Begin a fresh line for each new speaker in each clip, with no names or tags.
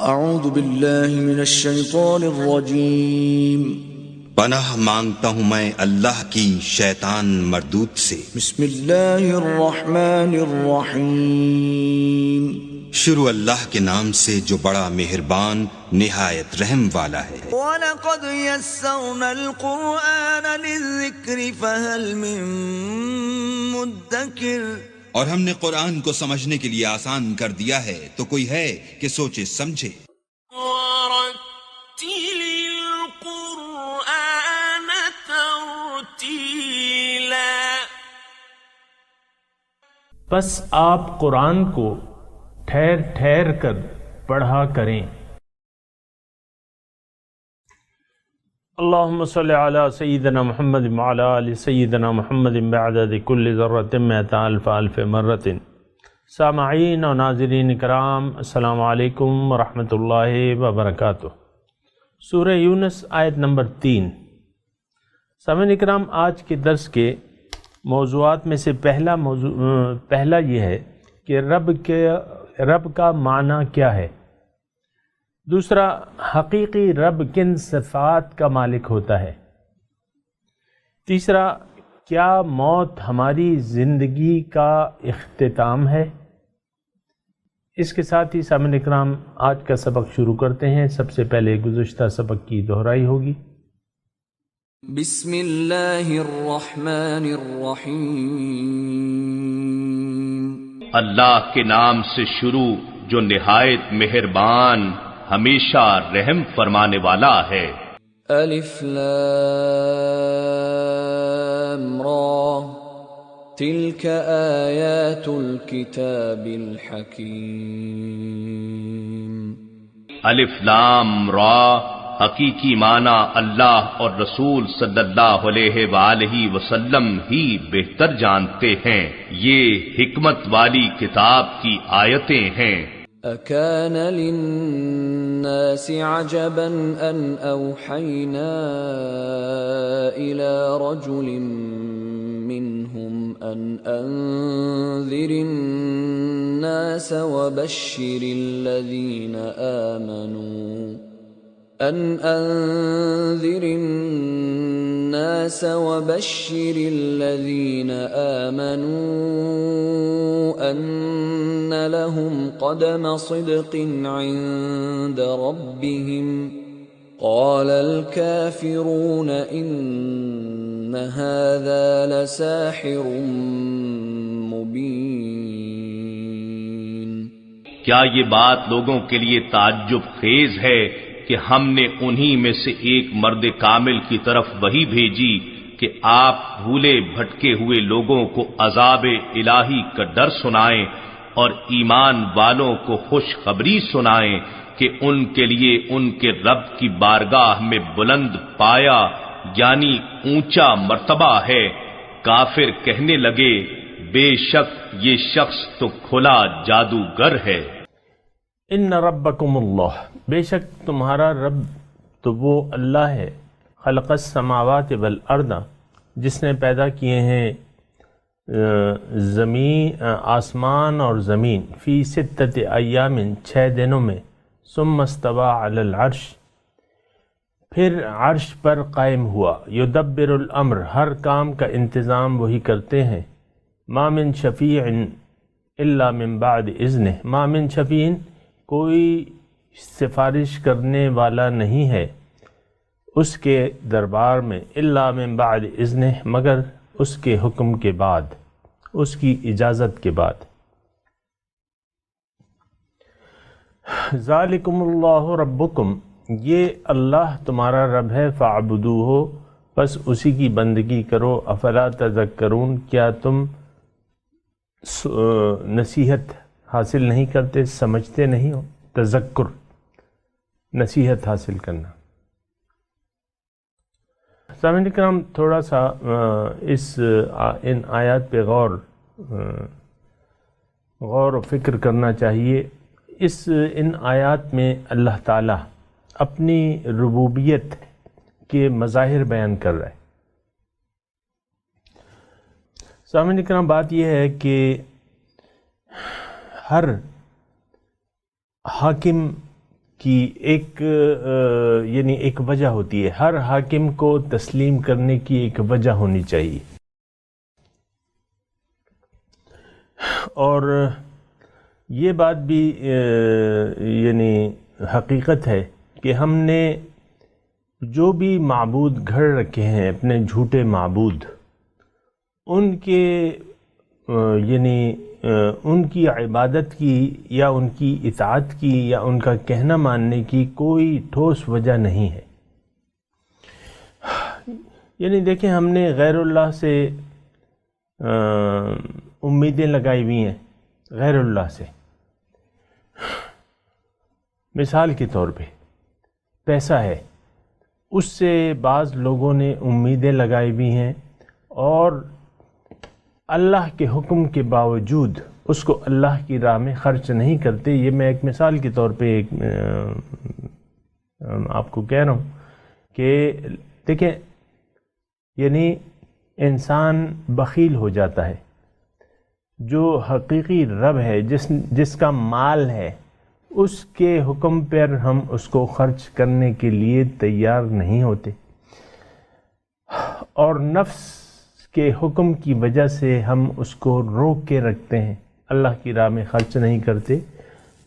اعوذ باللہ من الشیطان الرجیم
پناہ مانگتا ہوں میں اللہ کی شیطان مردود سے۔
بسم اللہ الرحمن الرحیم
شروع اللہ کے نام سے جو بڑا مہربان نہایت رحم والا ہے۔
وَلَقَدْ يَسَّرْنَا الْقُرْآنَ لِلذِّكْرِ فَهَلْ مِن مُدَّكِرٍ،
اور ہم نے قرآن کو سمجھنے کے لیے آسان کر دیا ہے تو کوئی ہے کہ سوچے سمجھے۔
وَرَتِّلِ الْقُرْآنَ تَرْتِيلًا،
بس آپ قرآن کو ٹھہر ٹھہر کر پڑھا کریں۔ اللہم صلی علی سیدنا محمد وعلی آل سیدنا محمد بعدد کل ذرۃ مئۃ الف الف مرۃ۔ سامعین و ناظرین کرام، السلام علیکم ورحمۃ اللہ وبرکاتہ۔ سورہ یونس آیت نمبر 3۔ سامعین کرام، آج کے درس کے موضوعات میں سے پہلا یہ ہے کہ رب کا معنی کیا ہے۔ دوسرا، حقیقی رب کن صفات کا مالک ہوتا ہے۔ تیسرا، کیا موت ہماری زندگی کا اختتام ہے۔ اس کے ساتھ ہی سامعین اکرام، آج کا سبق شروع کرتے ہیں۔ سب سے پہلے گزشتہ سبق کی دہرائی ہوگی۔
بسم اللہ الرحمن الرحیم،
اللہ کے نام سے شروع جو نہایت مہربان ہمیشہ رحم فرمانے والا ہے۔
الف لام را، تلک آیات الکتاب الحکیم۔
الف لام را، حقیقی معنی اللہ اور رسول صلی اللہ علیہ وآلہ وسلم ہی بہتر جانتے ہیں، یہ حکمت والی کتاب کی آیتیں ہیں۔
اکان للناس عجبا ان اوحینا الى رجل منهم ان انذر الناس وبشر الذين آمنوا أن لهم قدم صدق عند ربهم، قال الكافرون إن هذا لساحر مبين۔
کیا یہ بات لوگوں کے لیے تعجب خیز ہے کہ ہم نے انہی میں سے ایک مرد کامل کی طرف وحی بھیجی کہ آپ بھولے بھٹکے ہوئے لوگوں کو عذاب الہی کا ڈر سنائیں اور ایمان والوں کو خوشخبری سنائیں کہ ان کے لیے ان کے رب کی بارگاہ میں بلند پایا یعنی اونچا مرتبہ ہے۔ کافر کہنے لگے، بے شک یہ شخص تو کھلا جادوگر ہے۔
ان ربکم اللہ، بے شک تمہارا رب تو وہ اللہ ہے، خلق السماوات والارض، جس نے پیدا کیے ہیں آسمان اور زمین، فی ستۃ ایام، 6 دنوں میں، ثم استوی علی العرش، پھر عرش پر قائم ہوا، یدبر الامر، ہر کام کا انتظام وہی کرتے ہیں، ما من شفیع الا من بعد اذنہ، ما من شفیع، کوئی سفارش کرنے والا نہیں ہے اس کے دربار میں، الا من بعد اذنہ، مگر اس کے حکم کے بعد، اس کی اجازت کے بعد۔ ذالکم اللہ ربکم، یہ اللہ تمہارا رب ہے، فاعبدوہ، بس اسی کی بندگی کرو، افلا تذکرون، کیا تم نصیحت حاصل نہیں کرتے، سمجھتے نہیں ہو؟ تذکر، نصیحت حاصل کرنا۔ سامعین کرام، تھوڑا سا ان آیات پہ غور و فکر کرنا چاہیے۔ ان آیات میں اللہ تعالیٰ اپنی ربوبیت کے مظاہر بیان کر رہا ہے۔ سامعین کرام، بات یہ ہے کہ ہر حاکم کی ایک یعنی ایک وجہ ہوتی ہے، ہر حاکم کو تسلیم کرنے کی ایک وجہ ہونی چاہیے. اور یہ بات بھی یعنی حقیقت ہے کہ ہم نے جو بھی معبود گھڑ رکھے ہیں، اپنے جھوٹے معبود، ان کے یعنی ان کی عبادت کی یا ان کی اطاعت کی یا ان کا کہنا ماننے کی کوئی ٹھوس وجہ نہیں ہے. یعنی دیکھیں، ہم نے غیر اللہ سے امیدیں لگائی ہوئی ہیں، غیر اللہ سے. مثال کے طور پہ پیسہ ہے، اس سے بعض لوگوں نے امیدیں لگائی ہوئی ہیں اور اللہ کے حکم کے باوجود اس کو اللہ کی راہ میں خرچ نہیں کرتے. یہ میں ایک مثال کے طور پہ آپ کو کہہ رہا ہوں کہ دیکھیں، یعنی انسان بخیل ہو جاتا ہے. جو حقیقی رب ہے، جس کا مال ہے، اس کے حکم پر ہم اس کو خرچ کرنے کے لیے تیار نہیں ہوتے، اور نفس کے حکم کی وجہ سے ہم اس کو روک کے رکھتے ہیں، اللہ کی راہ میں خرچ نہیں کرتے.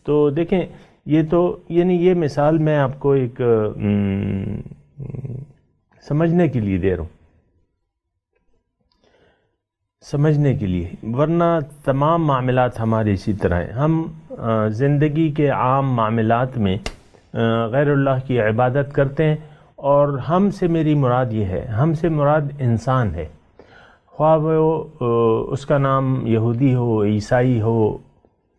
تو دیکھیں، یہ تو یعنی یہ مثال میں آپ کو ایک سمجھنے کے لیے دے رہا ہوں، سمجھنے کے لیے، ورنہ تمام معاملات ہمارے اسی طرح ہیں. ہم زندگی کے عام معاملات میں غیر اللہ کی عبادت کرتے ہیں، اور ہم سے میری مراد یہ ہے، ہم سے مراد انسان ہے، خواہ وہ اس کا نام یہودی ہو، عیسائی ہو،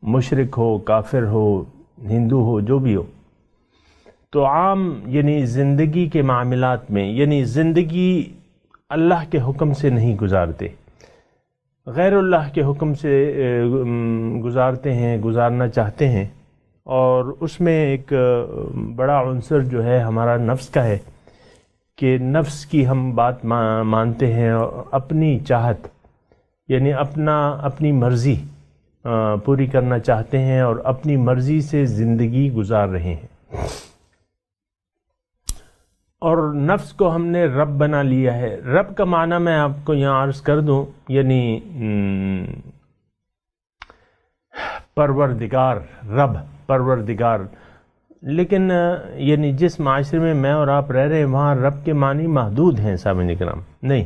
مشرک ہو، کافر ہو، ہندو ہو، جو بھی ہو. تو عام یعنی زندگی کے معاملات میں، یعنی زندگی اللہ کے حکم سے نہیں گزارتے، غیر اللہ کے حکم سے گزارتے ہیں، گزارنا چاہتے ہیں. اور اس میں ایک بڑا عنصر جو ہے ہمارا نفس کا ہے کہ نفس کی ہم بات مانتے ہیں، اور اپنی چاہت یعنی اپنی مرضی پوری کرنا چاہتے ہیں، اور اپنی مرضی سے زندگی گزار رہے ہیں. اور نفس کو ہم نے رب بنا لیا ہے. رب کا معنی میں آپ کو یہاں عرض کر دوں، یعنی پروردگار، رب پروردگار. لیکن یعنی جس معاشرے میں اور آپ رہ رہے ہیں، وہاں رب کے معنی محدود ہیں سامعین کرام. نہیں،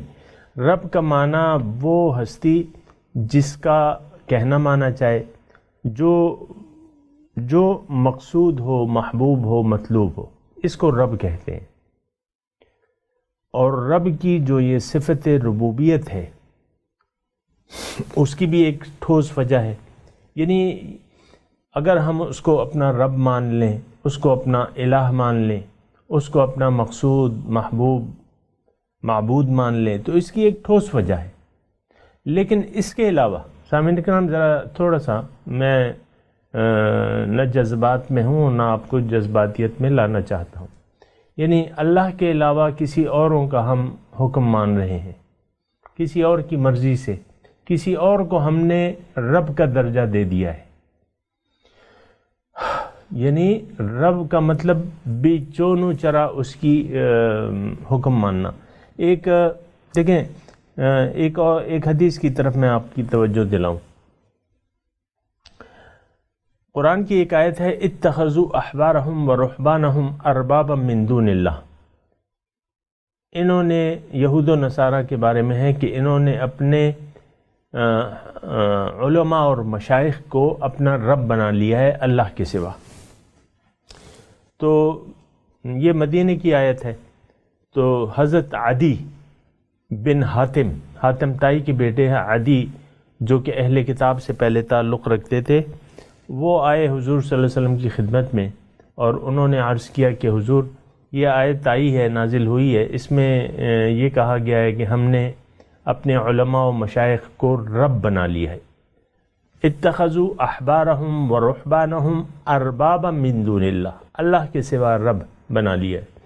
رب کا معنی وہ ہستی جس کا کہنا مانا چاہے، جو مقصود ہو، محبوب ہو، مطلوب ہو، اس کو رب کہتے ہیں. اور رب کی جو یہ صفت ربوبیت ہے، اس کی بھی ایک ٹھوس وجہ ہے. یعنی اگر ہم اس کو اپنا رب مان لیں، اس کو اپنا الہ مان لیں، اس کو اپنا مقصود، محبوب، معبود مان لیں، تو اس کی ایک ٹھوس وجہ ہے. لیکن اس کے علاوہ سامعین کرام، ذرا تھوڑا سا میں نہ جذبات میں ہوں، نہ آپ کو جذباتیت میں لانا چاہتا ہوں. یعنی اللہ کے علاوہ کسی اوروں کا ہم حکم مان رہے ہیں، کسی اور کی مرضی سے، کسی اور کو ہم نے رب کا درجہ دے دیا ہے. یعنی رب کا مطلب بھی چونو چرا اس کی حکم ماننا. ایک دیکھیں، ایک حدیث کی طرف میں آپ کی توجہ دلاؤں. قرآن کی ایک آیت ہے، اتخذوا احبارہم ورہبانہم اربابا من دون اللہ. انہوں نے، یہود و نصارہ کے بارے میں ہے کہ انہوں نے اپنے علماء اور مشائخ کو اپنا رب بنا لیا ہے اللہ کے سوا. تو یہ مدینے کی آیت ہے. تو حضرت عدی بن حاتم تائی کے بیٹے ہیں عدی، جو کہ اہل کتاب سے پہلے تعلق رکھتے تھے، وہ آئے حضور صلی اللہ علیہ وسلم کی خدمت میں، اور انہوں نے عرض کیا کہ حضور، یہ آیت آئی ہے، نازل ہوئی ہے، اس میں یہ کہا گیا ہے کہ ہم نے اپنے علماء و مشائخ کو رب بنا لیا ہے. اتخذوا احبارہم ورہبانہم اربابا من دون اللہ، اللہ کے سوا رب بنا لیا ہے.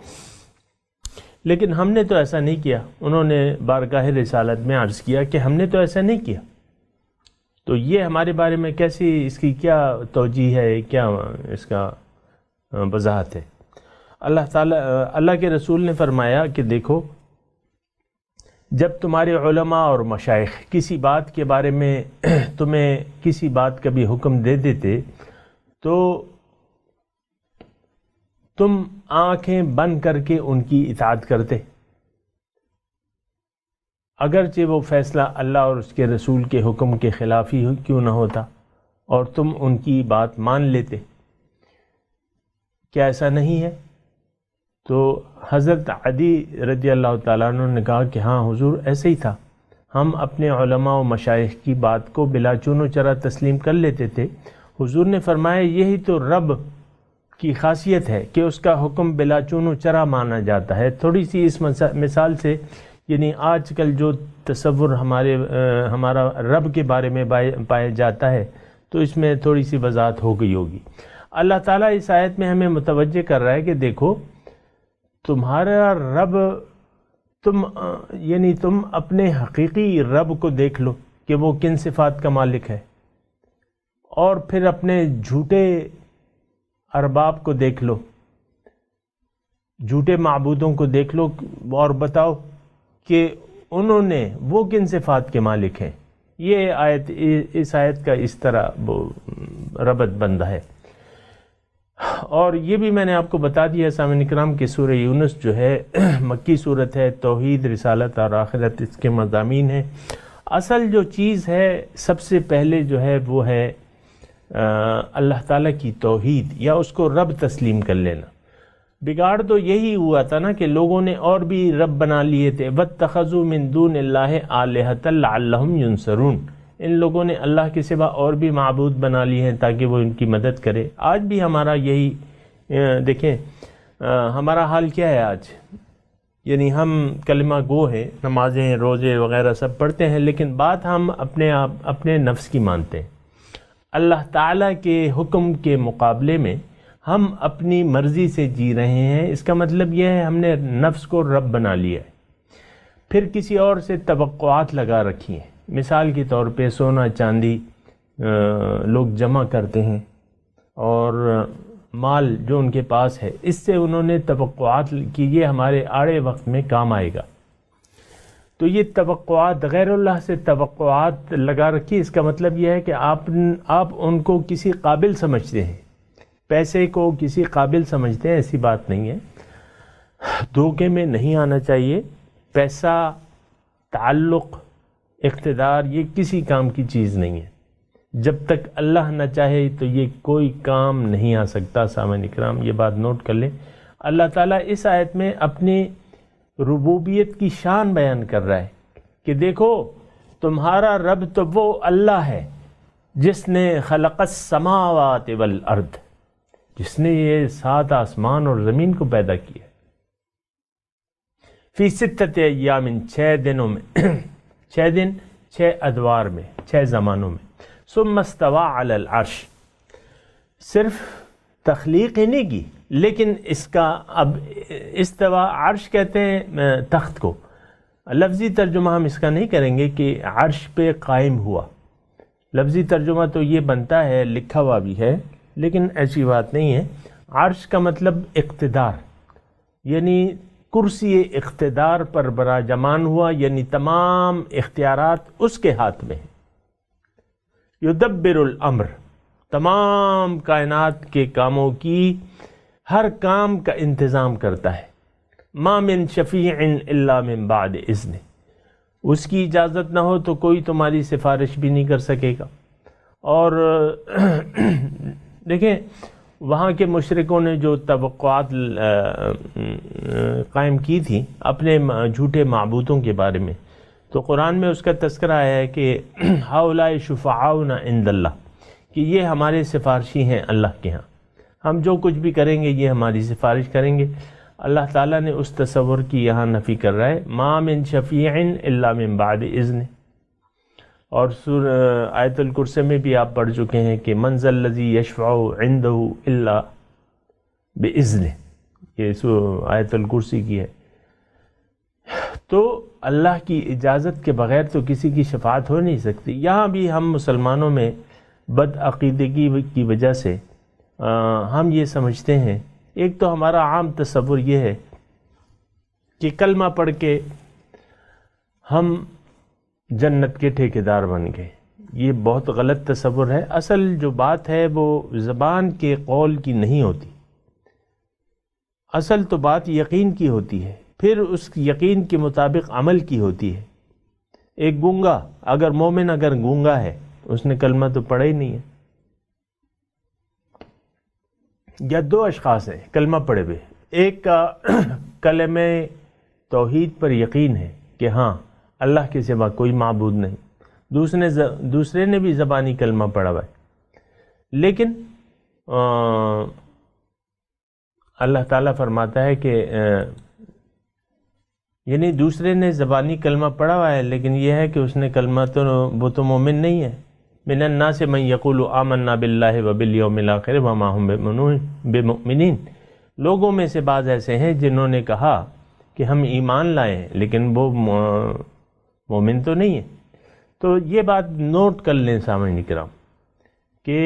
لیکن ہم نے تو ایسا نہیں کیا. انہوں نے بارگاہ رسالت میں عرض کیا کہ ہم نے تو ایسا نہیں کیا. تو یہ ہمارے بارے میں کیسی، اس کی کیا توجیہ ہے، کیا اس کا وضاحت ہے۔ اللہ کے رسول نے فرمایا کہ دیکھو، جب تمہارے علماء اور مشائخ کسی بات کے بارے میں تمہیں کسی بات کا بھی حکم دے دیتے تو تم آنکھیں بند کر کے ان کی اطاعت کرتے، اگرچہ وہ فیصلہ اللہ اور اس کے رسول کے حکم کے خلاف ہی کیوں نہ ہوتا، اور تم ان کی بات مان لیتے۔ کیا ایسا نہیں ہے؟ تو حضرت عدی رضی اللہ تعالیٰ عنہ نے کہا کہ ہاں حضور، ایسے ہی تھا، ہم اپنے علماء و مشائخ کی بات کو بلا چون و چرا تسلیم کر لیتے تھے۔ حضور نے فرمایا یہی تو رب کی خاصیت ہے کہ اس کا حکم بلا چون و چرا مانا جاتا ہے۔ تھوڑی سی اس مثال سے، یعنی آج کل جو تصور ہمارا رب کے بارے میں پایا جاتا ہے، تو اس میں تھوڑی سی وضاحت ہو گئی ہوگی۔ اللہ تعالیٰ اس آیت میں ہمیں متوجہ کر رہا ہے کہ دیکھو، تمہارا رب، تم اپنے حقیقی رب کو دیکھ لو کہ وہ کن صفات کا مالک ہے، اور پھر اپنے جھوٹے ارباب کو دیکھ لو، جھوٹے معبودوں کو دیکھ لو، اور بتاؤ کہ انہوں نے وہ کن صفات کے مالک ہیں۔ یہ آیت، اس آیت کا اس طرح ربط بندہ ہے۔ اور یہ بھی میں نے آپ کو بتا دیا سامعین اکرام کہ سورہ یونس جو ہے مکی صورت ہے، توحید، رسالت اور آخرت اس کے مضامین ہیں۔ اصل جو چیز ہے سب سے پہلے جو ہے وہ ہے اللہ تعالیٰ کی توحید، یا اس کو رب تسلیم کر لینا۔ بگاڑ تو یہی ہوا تھا نا کہ لوگوں نے اور بھی رب بنا لیے تھے، وَاتَّخَذُوا مِن دُونِ اللَّهِ آلِهَةً لَعَلَّهُمْ يُنصَرُونَ، ان لوگوں نے اللہ کے سوا اور بھی معبود بنا لیے ہیں تاکہ وہ ان کی مدد کرے۔ آج بھی ہمارا یہی دیکھیں، ہمارا حال کیا ہے آج، یعنی ہم کلمہ گو ہیں، نمازیں، روزے وغیرہ سب پڑھتے ہیں، لیکن بات ہم اپنے نفس کی مانتے ہیں۔ اللہ تعالیٰ کے حکم کے مقابلے میں ہم اپنی مرضی سے جی رہے ہیں۔ اس کا مطلب یہ ہے ہم نے نفس کو رب بنا لیا ہے، پھر کسی اور سے توقعات لگا رکھی ہیں۔ مثال کے طور پہ سونا چاندی لوگ جمع کرتے ہیں، اور مال جو ان کے پاس ہے، اس سے انہوں نے توقعات کی یہ ہمارے آڑے وقت میں کام آئے گا۔ تو یہ توقعات، غیر اللہ سے توقعات لگا رکھی، اس کا مطلب یہ ہے کہ آپ ان کو کسی قابل سمجھتے ہیں، پیسے کو کسی قابل سمجھتے ہیں، ایسی بات نہیں ہے۔ دھوکے میں نہیں آنا چاہیے۔ پیسہ، تعلق، اقتدار، یہ کسی کام کی چیز نہیں ہے۔ جب تک اللہ نہ چاہے تو یہ کوئی کام نہیں آ سکتا۔ سامعین اکرام، یہ بات نوٹ کر لیں۔ اللہ تعالیٰ اس آیت میں اپنی ربوبیت کی شان بیان کر رہا ہے کہ دیکھو، تمہارا رب تو وہ اللہ ہے جس نے خلق السماوات والارض، جس نے یہ 7 آسمان اور زمین کو پیدا کیا فی 6 ایام، 6 دنوں میں، 6 دن 6 ادوار میں، 6 زمانوں میں۔ ثم استوى علی العرش، صرف تخلیق ہی نہیں کی، لیکن اس کا اب استوا، عرش کہتے ہیں تخت کو، لفظی ترجمہ ہم اس کا نہیں کریں گے کہ عرش پہ قائم ہوا۔ لفظی ترجمہ تو یہ بنتا ہے، لکھا ہوا بھی ہے، لیکن ایسی بات نہیں ہے۔ عرش کا مطلب اقتدار، یعنی کرسی اقتدار پر براجمان ہوا، یعنی تمام اختیارات اس کے ہاتھ میں ہیں۔ یدبر الامر، تمام کائنات کے کاموں کی، ہر کام کا انتظام کرتا ہے۔ ما من شفیع الا من بعد اذن، اس کی اجازت نہ ہو تو کوئی تمہاری سفارش بھی نہیں کر سکے گا۔ اور دیکھیں، وہاں کے مشرکوں نے جو توقعات قائم کی تھی اپنے جھوٹے معبودوں کے بارے میں، تو قرآن میں اس کا تذکرہ آیا ہے کہ ہؤلاء شفعاؤنا عند اللہ، کہ یہ ہمارے سفارشی ہیں اللہ کے ہاں، ہم جو کچھ بھی کریں گے یہ ہماری سفارش کریں گے۔ اللہ تعالیٰ نے اس تصور کی یہاں نفی کر رہا ہے، ما من شفیع الا من بعد اذن۔ اور آیت الکرسی میں بھی آپ پڑھ چکے ہیں کہ من ذا الذی یشفع عنده الا باذنہ، یہ آیت الکرسی کی ہے۔ تو اللہ کی اجازت کے بغیر تو کسی کی شفاعت ہو نہیں سکتی۔ یہاں بھی ہم مسلمانوں میں بد عقیدگی کی وجہ سے ہم یہ سمجھتے ہیں، ایک تو ہمارا عام تصور یہ ہے کہ کلمہ پڑھ کے ہم جنت کے ٹھیکیدار بن گئے. یہ بہت غلط تصور ہے. اصل جو بات ہے وہ زبان کے قول کی نہیں ہوتی، اصل تو بات یقین کی ہوتی ہے، پھر اس یقین کے مطابق عمل کی ہوتی ہے. ایک گونگا اگر گونگا ہے اس نے کلمہ تو پڑھا ہی نہیں ہے، یا دو اشخاص ہیں کلمہ پڑھے ہوئے، ایک کا کلمہ توحید پر یقین ہے کہ ہاں اللہ کے سوا کوئی معبود نہیں، دوسرے نے بھی زبانی کلمہ پڑھا ہوا ہے، لیکن اللہ تعالیٰ فرماتا ہے کہ یعنی دوسرے نے زبانی کلمہ پڑھا ہوا ہے لیکن یہ ہے کہ اس نے کلمہ وہ تو مومن نہیں ہے. من الناس من یقول آمنا باللہ وبالیوم الآخر وما ہم بمؤمنین، لوگوں میں سے بعض ایسے ہیں جنہوں نے کہا کہ ہم ایمان لائے ہیں لیکن وہ مومن تو نہیں ہے. تو یہ بات نوٹ کر لیں سامعین کرام کہ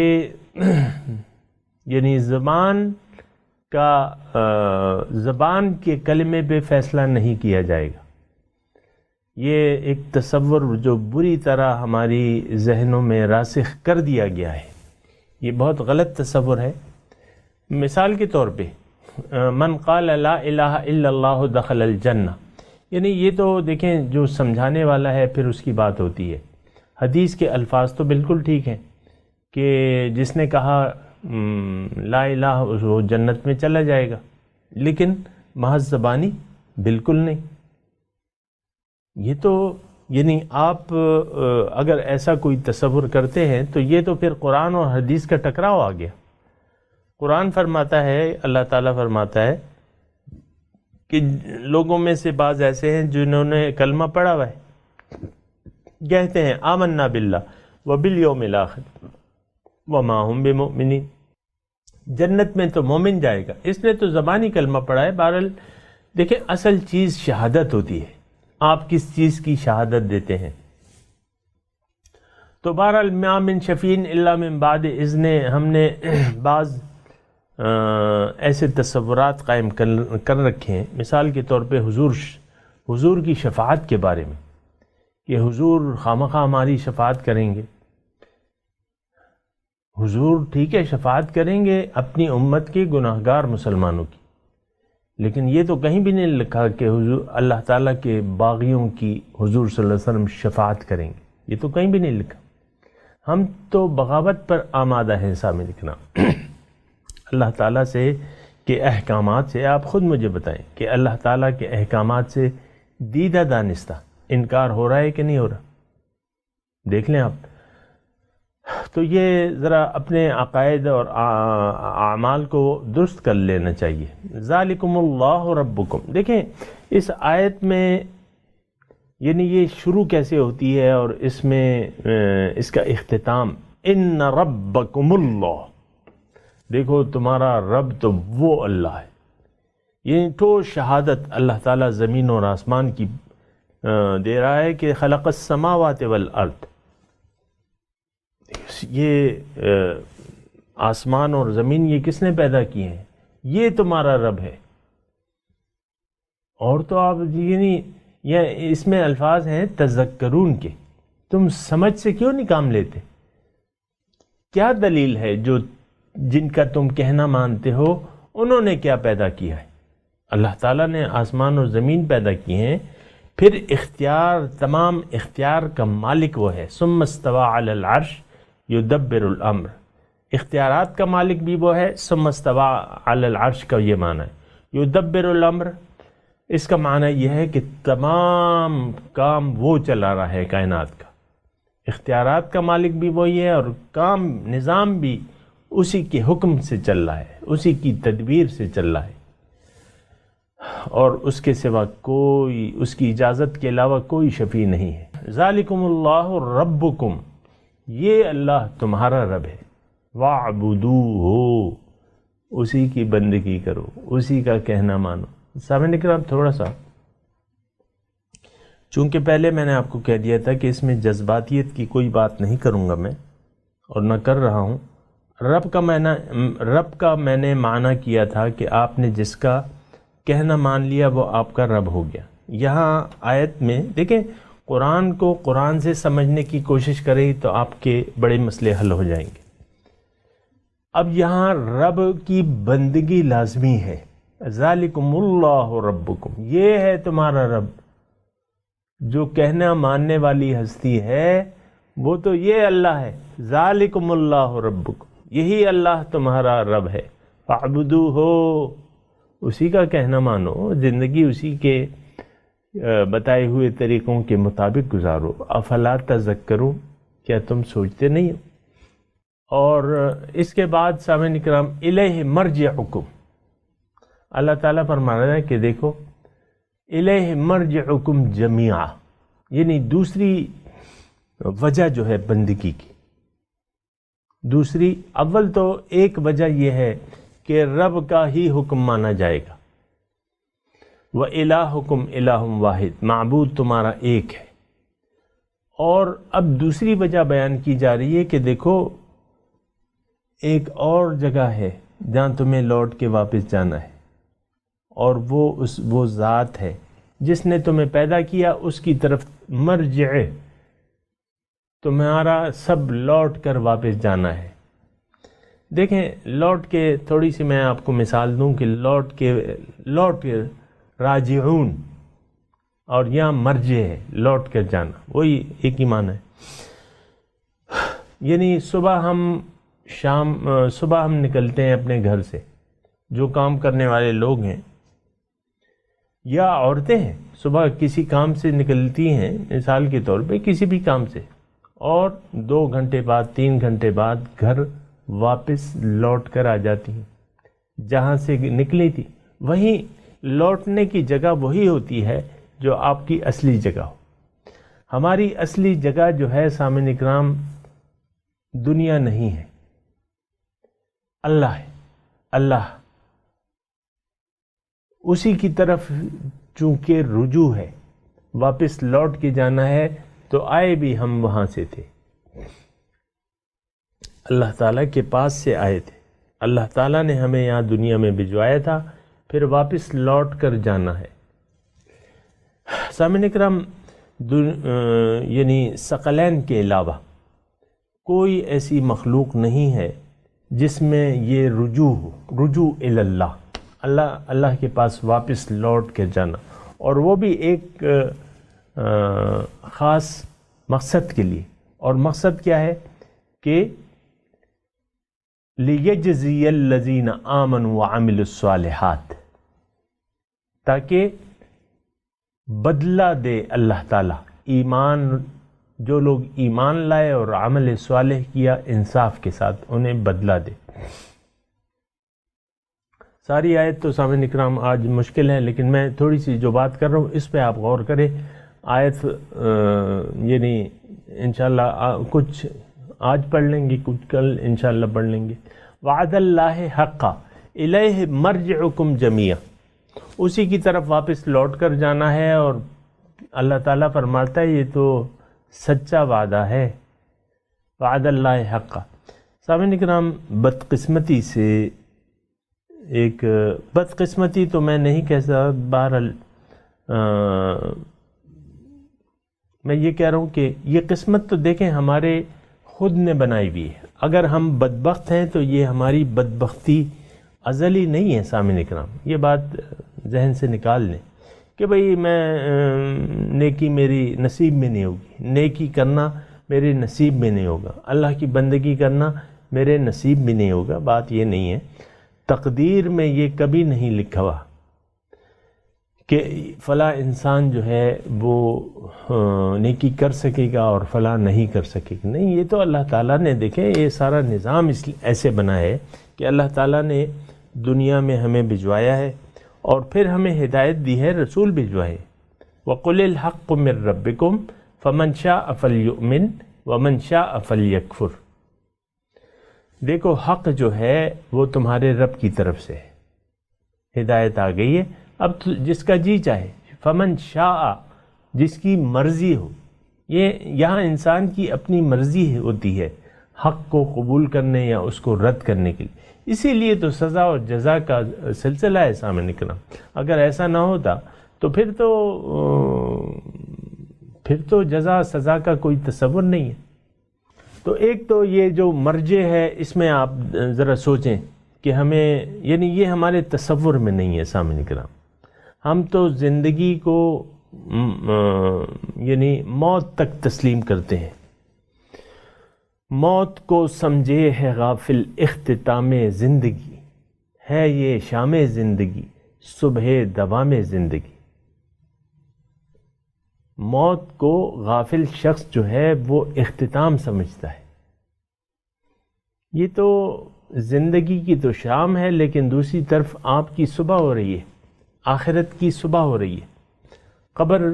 یعنی زبان کے کلمے پہ فیصلہ نہیں کیا جائے گا. یہ ایک تصور جو بری طرح ہماری ذہنوں میں راسخ کر دیا گیا ہے، یہ بہت غلط تصور ہے. مثال کے طور پہ من قال لا الہ الا اللہ دخل الجنہ، یعنی یہ تو دیکھیں جو سمجھانے والا ہے پھر اس کی بات ہوتی ہے. حدیث کے الفاظ تو بالکل ٹھیک ہیں کہ جس نے کہا لا الہ وہ جنت میں چلا جائے گا، لیکن محض زبانی بالکل نہیں. یہ تو یعنی آپ اگر ایسا کوئی تصور کرتے ہیں تو یہ تو پھر قرآن اور حدیث کا ٹکراؤ آ گیا. قرآن فرماتا ہے، اللہ تعالیٰ فرماتا ہے کہ لوگوں میں سے بعض ایسے ہیں جنہوں نے کلمہ پڑھا ہوا ہے، کہتے ہیں آمنا باللہ وبالیوم الآخر وما ہم بمؤمنین، جنت میں تو مومن جائے گا. اس نے تو زبانی کلمہ پڑھا ہے. بہرحال دیکھیں اصل چیز شہادت ہوتی ہے، آپ کس چیز کی شہادت دیتے ہیں. تو بہرحال ما من شفیع الا من بعد اذن، ہم نے بعض ایسے تصورات قائم کر رکھے ہیں. مثال کے طور پہ حضور کی شفاعت کے بارے میں کہ حضور خامخواہ ہماری شفاعت کریں گے. حضور ٹھیک ہے شفاعت کریں گے اپنی امت کے گناہگار مسلمانوں کی، لیکن یہ تو کہیں بھی نہیں لکھا کہ حضور اللہ تعالیٰ کے باغیوں کی حضور صلی اللہ علیہ وسلم شفاعت کریں گے. یہ تو کہیں بھی نہیں لکھا. ہم تو بغاوت پر آمادہ ہیں سامنے لکھنا اللہ تعالیٰ سے کے احکامات سے. آپ خود مجھے بتائیں کہ اللہ تعالیٰ کے احکامات سے دیدہ دانستہ انکار ہو رہا ہے کہ نہیں ہو رہا؟ دیکھ لیں آپ. تو یہ ذرا اپنے عقائد اور اعمال کو درست کر لینا چاہیے. ذالکم اللہ ربکم. دیکھیں اس آیت میں یعنی یہ شروع کیسے ہوتی ہے اور اس میں اس کا اختتام ان ربکم اللہ. دیکھو تمہارا رب تو وہ اللہ ہے. یہ تو شہادت اللہ تعالیٰ زمین اور آسمان کی دے رہا ہے کہ خلق السماوات والارض. یہ آسمان اور زمین یہ کس نے پیدا کیے ہیں؟ یہ تمہارا رب ہے. اور تو آپ یعنی یہ اس میں الفاظ ہیں تذکرون کے، تم سمجھ سے کیوں نہیں کام لیتے؟ کیا دلیل ہے جو جن کا تم کہنا مانتے ہو انہوں نے کیا پیدا کیا ہے؟ اللہ تعالیٰ نے آسمان اور زمین پیدا کیے ہیں. پھر تمام اختیار کا مالک وہ ہے. ثم استوى علی العرش یدبر الامر. اختیارات کا مالک بھی وہ ہے. ثم استوى علی العرش کا یہ معنی ہے. یدبر الامر اس کا معنی یہ ہے کہ تمام کام وہ چلا رہا ہے کائنات کا. اختیارات کا مالک بھی وہی ہے اور کام نظام بھی اسی کے حکم سے چل رہا ہے، اسی کی تدبیر سے چل رہا ہے، اور اس کے سوا کوئی، اس کی اجازت کے علاوہ کوئی شفیع نہیں ہے. ذالکم اللہ ربکم، یہ اللہ تمہارا رب ہے. وَاعْبُدُوهُ، اسی کی بندگی کرو، اسی کا کہنا مانو. سامنے کرام تھوڑا سا، چونکہ پہلے میں نے آپ کو کہہ دیا تھا کہ اس میں جذباتیت کی کوئی بات نہیں کروں گا میں، اور نہ کر رہا ہوں. رب کا میں نے معنی کیا تھا کہ آپ نے جس کا کہنا مان لیا وہ آپ کا رب ہو گیا۔ یہاں آیت میں دیکھیں، قرآن کو قرآن سے سمجھنے کی کوشش کریں تو آپ کے بڑے مسئلے حل ہو جائیں گے۔ اب یہاں رب کی بندگی لازمی ہے، ذالکم اللہ ربکم، یہ ہے تمہارا رب، جو کہنا ماننے والی ہستی ہے وہ تو یہ اللہ ہے، ذالکم اللہ ربکم، یہی اللہ تمہارا رب ہے، فاعبدوہ، اسی کا کہنا مانو، زندگی اسی کے بتائے ہوئے طریقوں کے مطابق گزارو، افلا تذکرون، کیا تم سوچتے نہیں ہو؟ اور اس کے بعد سامعین اکرام، الیہ مرجعکم، اللہ تعالیٰ فرما رہا ہے کہ دیکھو، الیہ مرجعکم جمیعا، یعنی دوسری وجہ جو ہے بندگی کی، دوسری، اول تو ایک وجہ یہ ہے کہ رب کا ہی حکم مانا جائے گا، وَإِلَٰهُكُمْ إِلَٰهٌ وَاحِدٌ، معبود تمہارا ایک ہے۔ اور اب دوسری وجہ بیان کی جا رہی ہے کہ دیکھو، ایک اور جگہ ہے جہاں تمہیں لوٹ کے واپس جانا ہے، اور وہ ذات ہے جس نے تمہیں پیدا کیا، اس کی طرف مرجع، تمہارا سب لوٹ کر واپس جانا ہے۔ دیکھیں، لوٹ کے تھوڑی سی میں آپ کو مثال دوں کہ لوٹ کے راجعون، اور یہاں مرجع ہے، لوٹ کر جانا، وہی ایک ہی معنی ہے۔ یعنی صبح ہم نکلتے ہیں اپنے گھر سے، جو کام کرنے والے لوگ ہیں یا عورتیں ہیں، صبح کسی کام سے نکلتی ہیں، مثال کے طور پہ کسی بھی کام سے، اور 2 گھنٹے بعد 3 گھنٹے بعد گھر واپس لوٹ کر آ جاتی ہیں جہاں سے نکلی تھی۔ وہیں لوٹنے کی جگہ وہی ہوتی ہے جو آپ کی اصلی جگہ ہو۔ ہماری اصلی جگہ جو ہے سامعین اکرام، دنیا نہیں ہے، اللہ ہے، اللہ اسی کی طرف چونکہ رجوع ہے، واپس لوٹ کے جانا ہے، تو آئے بھی ہم وہاں سے تھے، اللہ تعالیٰ کے پاس سے آئے تھے، اللہ تعالیٰ نے ہمیں یہاں دنیا میں بھجوایا تھا، پھر واپس لوٹ کر جانا ہے۔ سامعین اکرام، یعنی ثقلین کے علاوہ کوئی ایسی مخلوق نہیں ہے جس میں یہ رجوع اللہ کے پاس واپس لوٹ کے جانا، اور وہ بھی ایک خاص مقصد کے لیے۔ اور مقصد کیا ہے کہ لِيَجْزِيَ الَّذِينَ آمَنُوا وَعَمِلُوا الصَّالِحَاتِ، تاکہ بدلہ دے اللہ تعالیٰ، جو لوگ ایمان لائے اور عمل صالح کیا انصاف کے ساتھ، انہیں بدلہ دے۔ ساری آیت تو سامعین اکرام آج مشکل ہے، لیکن میں تھوڑی سی جو بات کر رہا ہوں اس پہ آپ غور کریں۔ آیت یعنی انشاءاللہ کچھ آج پڑھ لیں گے، کچھ کل انشاءاللہ پڑھ لیں گے۔ وعد اللہ حقا الیہ مرجعکم جمیعا، اسی کی طرف واپس لوٹ کر جانا ہے، اور اللہ تعالیٰ فرماتا ہے یہ تو سچا وعدہ ہے، وعد اللہ حقا۔ سامعین اکرام، بدقسمتی سے ایک بدقسمتی تو میں نہیں کہہ سکتا، بہرحال میں یہ کہہ رہا ہوں کہ یہ قسمت تو دیکھیں ہمارے خود نے بنائی ہوئی ہے۔ اگر ہم بدبخت ہیں تو یہ ہماری بدبختی ازلی نہیں ہے سامعین اکرام، یہ بات ذہن سے نکال لیں کہ بھئی میں نیکی میری نصیب میں نہیں ہوگی، نیکی کرنا میرے نصیب میں نہیں ہوگا، اللہ کی بندگی کرنا میرے نصیب میں نہیں ہوگا، بات یہ نہیں ہے۔ تقدیر میں یہ کبھی نہیں لکھا ہوا کہ فلاں انسان جو ہے وہ نیکی کر سکے گا اور فلاں نہیں کر سکے گا، نہیں، یہ تو اللہ تعالیٰ نے، دیکھیں یہ سارا نظام ایسے بنا ہے کہ اللہ تعالیٰ نے دنیا میں ہمیں بھجوایا ہے، اور پھر ہمیں ہدایت دی ہے، رسول بھجوائے۔ وَقُلِ الْحَقُّ مِن رَبِّكُمْ فَمَنْ شَاءَ فَلْيُؤْمِنْ وَمَنْ شَاءَ فَلْيَكْفُرْ۔ دیکھو، حق جو ہے وہ تمہارے رب کی طرف سے ہے، ہدایت آ گئی ہے، اب جس کا جی چاہے، فمن شاء، جس کی مرضی ہو، یہ یہاں انسان کی اپنی مرضی ہوتی ہے، حق کو قبول کرنے یا اس کو رد کرنے کے لیے. اسی لیے تو سزا اور جزا کا سلسلہ ہے سامنے کرام. اگر ایسا نہ ہوتا تو پھر تو جزا سزا کا کوئی تصور نہیں ہے. تو ایک تو یہ جو مرجع ہے اس میں آپ ذرا سوچیں کہ ہمیں یعنی یہ ہمارے تصور میں نہیں ہے سامنے کرام. ہم تو زندگی کو یعنی موت تک تسلیم کرتے ہیں. موت کو سمجھے ہے غافل اختتام زندگی، ہے یہ شام زندگی صبح دوام زندگی. موت کو غافل شخص جو ہے وہ اختتام سمجھتا ہے. یہ تو زندگی کی تو شام ہے، لیکن دوسری طرف آپ کی صبح ہو رہی ہے، آخرت کی صبح ہو رہی ہے. قبر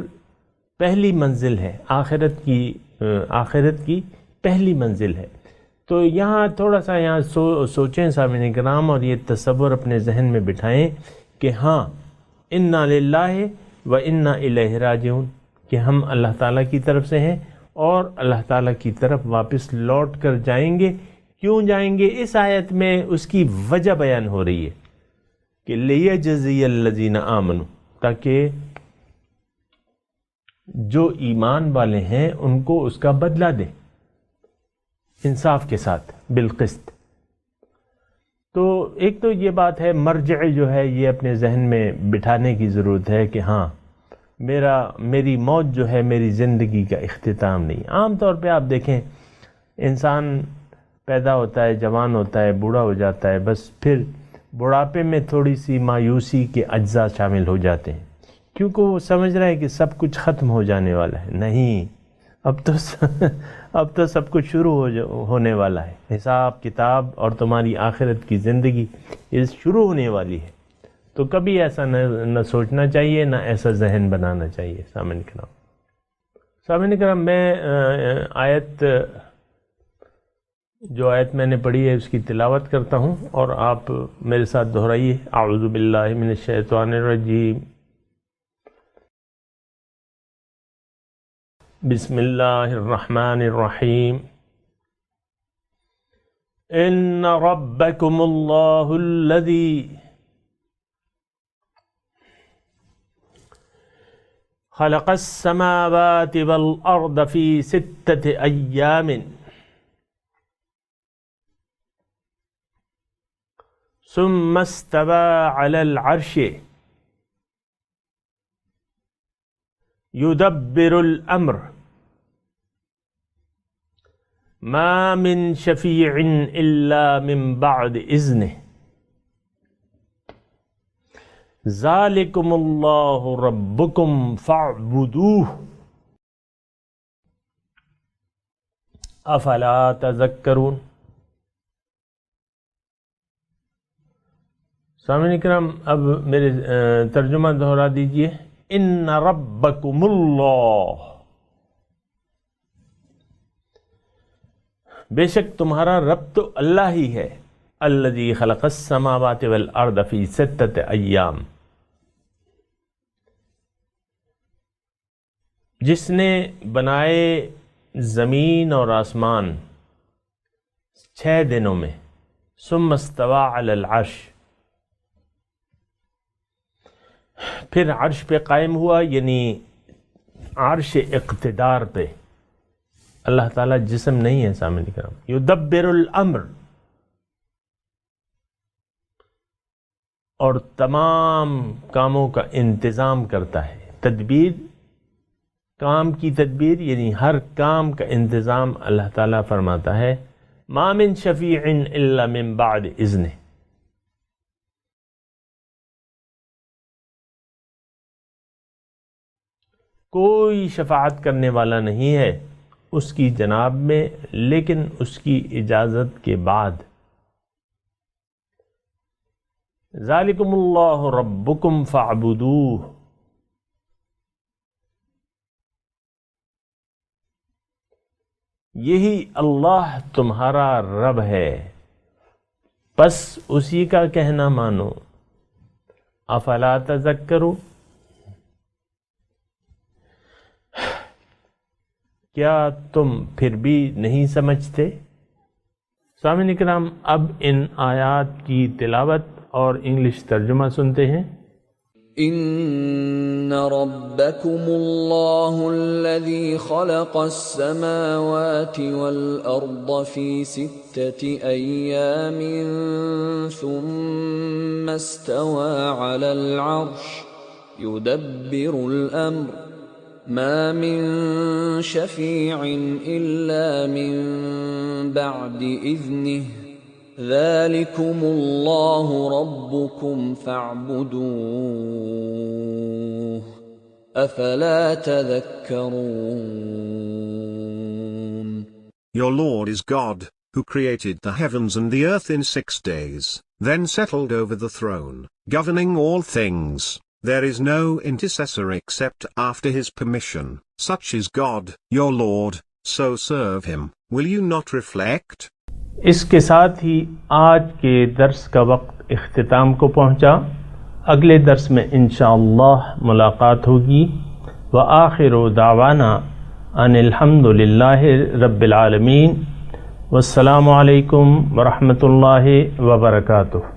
پہلی منزل ہے، آخرت کی پہلی منزل ہے. تو یہاں تھوڑا سا سوچیں سامعین کرام، اور یہ تصور اپنے ذہن میں بٹھائیں کہ ہاں انا للہ و انا الیہ راجعون، کہ ہم اللہ تعالیٰ کی طرف سے ہیں اور اللہ تعالیٰ کی طرف واپس لوٹ کر جائیں گے. کیوں جائیں گے؟ اس آیت میں اس کی وجہ بیان ہو رہی ہے کہ لیجزی الذین آمنوا، تاکہ جو ایمان والے ہیں ان کو اس کا بدلہ دے انصاف کے ساتھ بالقسط. تو ایک تو یہ بات ہے، مرجع جو ہے یہ اپنے ذہن میں بٹھانے کی ضرورت ہے کہ ہاں میری موت جو ہے میری زندگی کا اختتام نہیں. عام طور پہ آپ دیکھیں انسان پیدا ہوتا ہے، جوان ہوتا ہے، بوڑھا ہو جاتا ہے، بس پھر بڑھاپے میں تھوڑی سی مایوسی کے اجزاء شامل ہو جاتے ہیں، کیونکہ وہ سمجھ رہا ہے کہ سب کچھ ختم ہو جانے والا ہے. نہیں، اب تو سب کچھ شروع ہونے والا ہے. حساب کتاب اور تمہاری آخرت کی زندگی یہ شروع ہونے والی ہے. تو کبھی ایسا نہ سوچنا چاہیے، نہ ایسا ذہن بنانا چاہیے. سامعین کرام، میں جو آیت میں نے پڑھی ہے اس کی تلاوت کرتا ہوں اور آپ میرے ساتھ دہرائیے. اعوذ باللہ من الشیطان الرجیم. بسم اللہ الرحمن الرحیم. ان ربکم اللہ الذی خلق السماوات والارض فی 6 ایام ثم استوى على العرش يدبر الأمر ما من شفيع إلا من بعد إذنه ذلكم الله ربكم فاعبدوه أفلا تذكرون. سامعین کرام، اب میرے ترجمہ دہرا دیجئے. ان ربکم اللہ، بے شک تمہارا رب تو اللہ ہی ہے. الذی خلق السماوات والارض فی 6 ایام، جس نے بنائے زمین اور آسمان 6 دنوں میں. ثم استوى علی العرش، پھر عرش پہ قائم ہوا، یعنی عرش اقتدار پہ. اللہ تعالیٰ جسم نہیں ہے سامنے کرام. یدبر الامر، اور تمام کاموں کا انتظام کرتا ہے. تدبیر، کام کی تدبیر، یعنی ہر کام کا انتظام اللہ تعالیٰ فرماتا ہے. ما من شفیع الا من بعد اذنہ، کوئی شفاعت کرنے والا نہیں ہے اس کی جناب میں لیکن اس کی اجازت کے بعد. ذالکم اللہ ربکم فاعبدوہ، یہی اللہ تمہارا رب ہے، بس اسی کا کہنا مانو. افلا تذکروا، کیا تم پھر بھی نہیں سمجھتے؟ سامعین اکرام، اب ان آیات کی تلاوت اور انگلش ترجمہ سنتے ہیں۔
ان ربکم اللہ الذی خلق السماوات والارض فی 6 ایام ثم استوى على العرش يدبر الامر ما من شفیع الا من بعد اذنه ذلكم اللہ ربکم فاعبدوه افلا تذکرون۔
Your Lord is God, who created the heavens and the earth in 6 days, then settled over the throne, governing all things. There is no intercessor except after his permission. Such is God, your Lord, so serve him. Will you not reflect?
اس کے ساتھ ہی آج کے درس کا وقت اختتام کو پہنچا۔ اگلے درس میں انشاءاللہ ملاقات ہوگی۔ وآخر دعوانا ان الحمد للہ رب العالمین، والسلام علیکم ورحمۃ اللہ وبرکاتہ۔